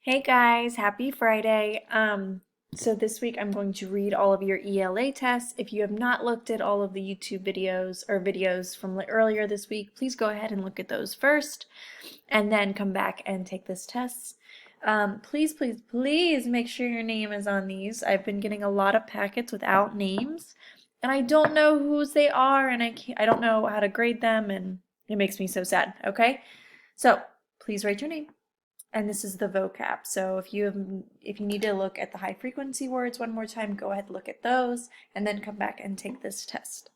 Hey guys, happy Friday. So this week I'm going to read all of your ELA tests. If you have not looked at all of the YouTube videos or videos from earlier this week, please go ahead and look at those first and then come back and take this test. Please make sure your name is on these. I've been getting a lot of packets without names and I don't know whose they are and I don't know how to grade them and it makes me so sad, okay? So please write your name. And this is the vocab. So if you need to look at the high frequency words one more time, go ahead and look at those and then come back and take this test.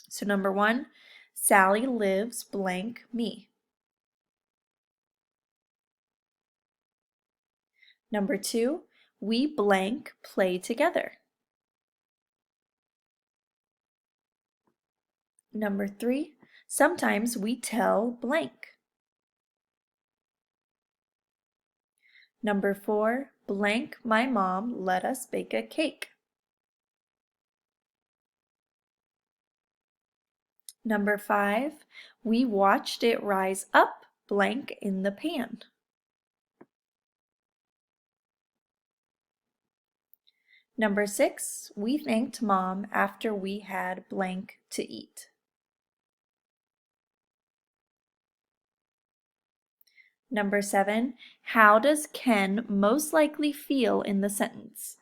So number 1, Sally lives blank me. Number 2, we blank play together. Number 3, sometimes we tell blank. Number 4, blank my mom let us bake a cake. Number 5, we watched it rise up blank in the pan. Number 6, we thanked mom after we had blank to eat. Number 7, how does Ken most likely feel in the sentence?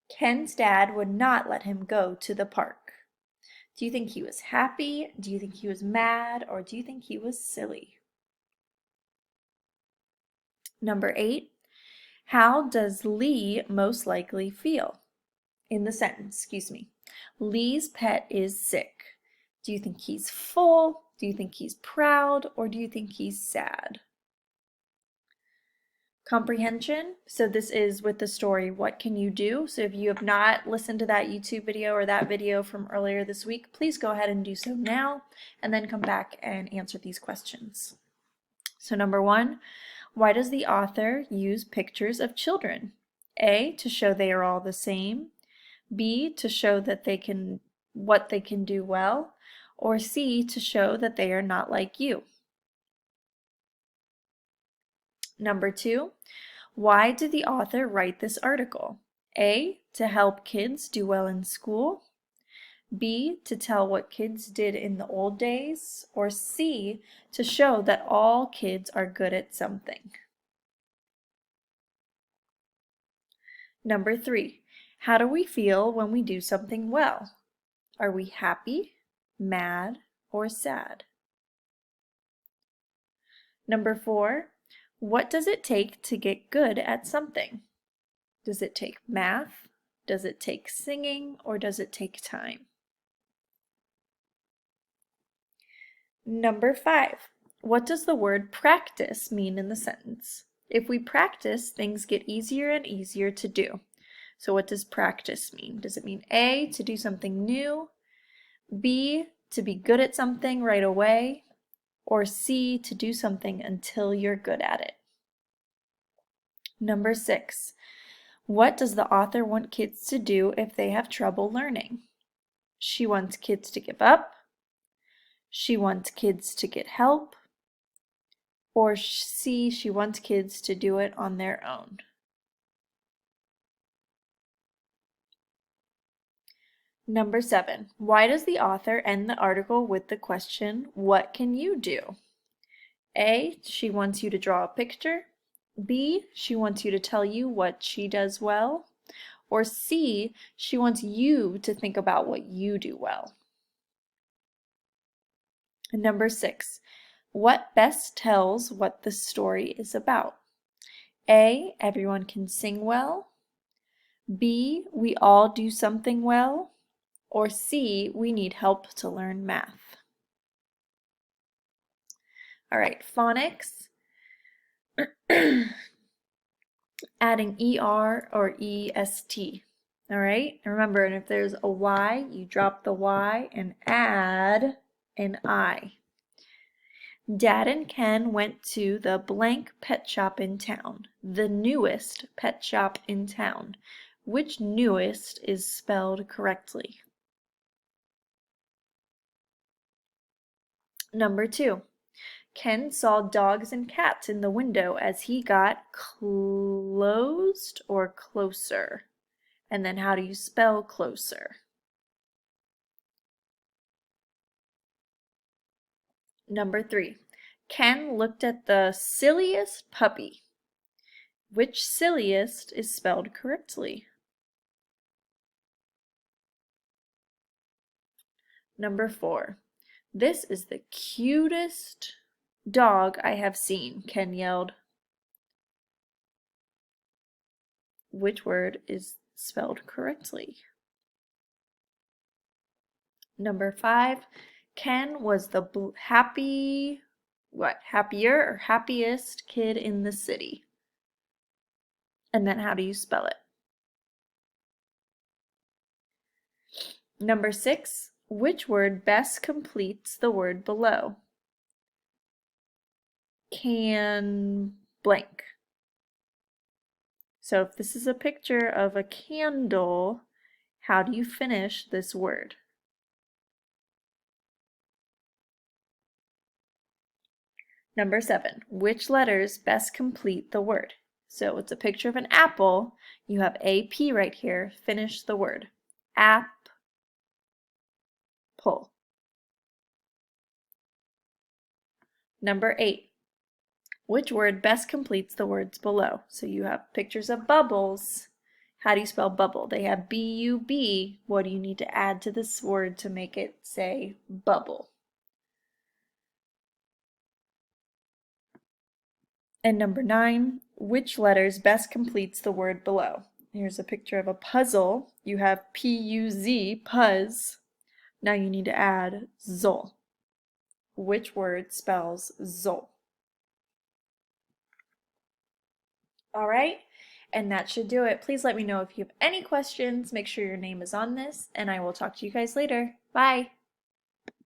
Ken's dad would not let him go to the park. Do you think he was happy? Do you think he was mad? Or do you think he was silly? Number 8, how does Lee most likely feel? In the sentence, Lee's pet is sick. Do you think he's full? Do you think he's proud? Or do you think he's sad? Comprehension. So this is with the story, what can you do? So if you have not listened to that YouTube video or that video from earlier this week, please go ahead and do so now and then come back and answer these questions. So number 1, why does the author use pictures of children? A, to show they are all the same. B, to show that what they can do well. Or C, to show that they are not like you. Number 2, why did the author write this article? A, to help kids do well in school. B, to tell what kids did in the old days. Or C, to show that all kids are good at something. Number 3, how do we feel when we do something well? Are we happy, mad, or sad? Number 4, what does it take to get good at something? Does it take math? Does it take singing? Or does it take time? Number 5, what does the word practice mean in the sentence? If we practice, things get easier and easier to do. So what does practice mean? Does it mean A, to do something new, B, to be good at something right away, or C, to do something until you're good at it? Number 6, what does the author want kids to do if they have trouble learning? She wants kids to give up, she wants kids to get help, or C, she wants kids to do it on their own. Number 7, why does the author end the article with the question, what can you do? A, she wants you to draw a picture. B, she wants you to tell you what she does well. Or C, she wants you to think about what you do well. And number 6, what best tells what the story is about? A, everyone can sing well. B, we all do something well. Or C, we need help to learn math. All right, phonics. Adding ER or EST. All right, and remember, and if there's a Y, you drop the Y and add an I. Dad and Ken went to the blank pet shop in town, the newest pet shop in town. Which newest is spelled correctly? Number 2, Ken saw dogs and cats in the window as he got closed or closer. And then how do you spell closer? Number 3. Ken looked at the silliest puppy. Which silliest is spelled correctly? Number 4. This is the cutest dog I have seen, Ken yelled. Which word is spelled correctly? Number 5. Ken was the happier or happiest kid in the city. And then how do you spell it? Number 6. Which word best completes the word below? Can blank. So if this is a picture of a candle, how do you finish this word? Number 7. Which letters best complete the word? So it's a picture of an apple. You have AP right here. Finish the word. Apple. Number 8. Which word best completes the words below? So you have pictures of bubbles. How do you spell bubble? They have B-U-B. What do you need to add to this word to make it say bubble? And number 9, which letters best completes the word below? Here's a picture of a puzzle. You have P-U-Z, puzz. Now you need to add zol. Which word spells zol? All right, and that should do it. Please let me know if you have any questions. Make sure your name is on this, and I will talk to you guys later. Bye.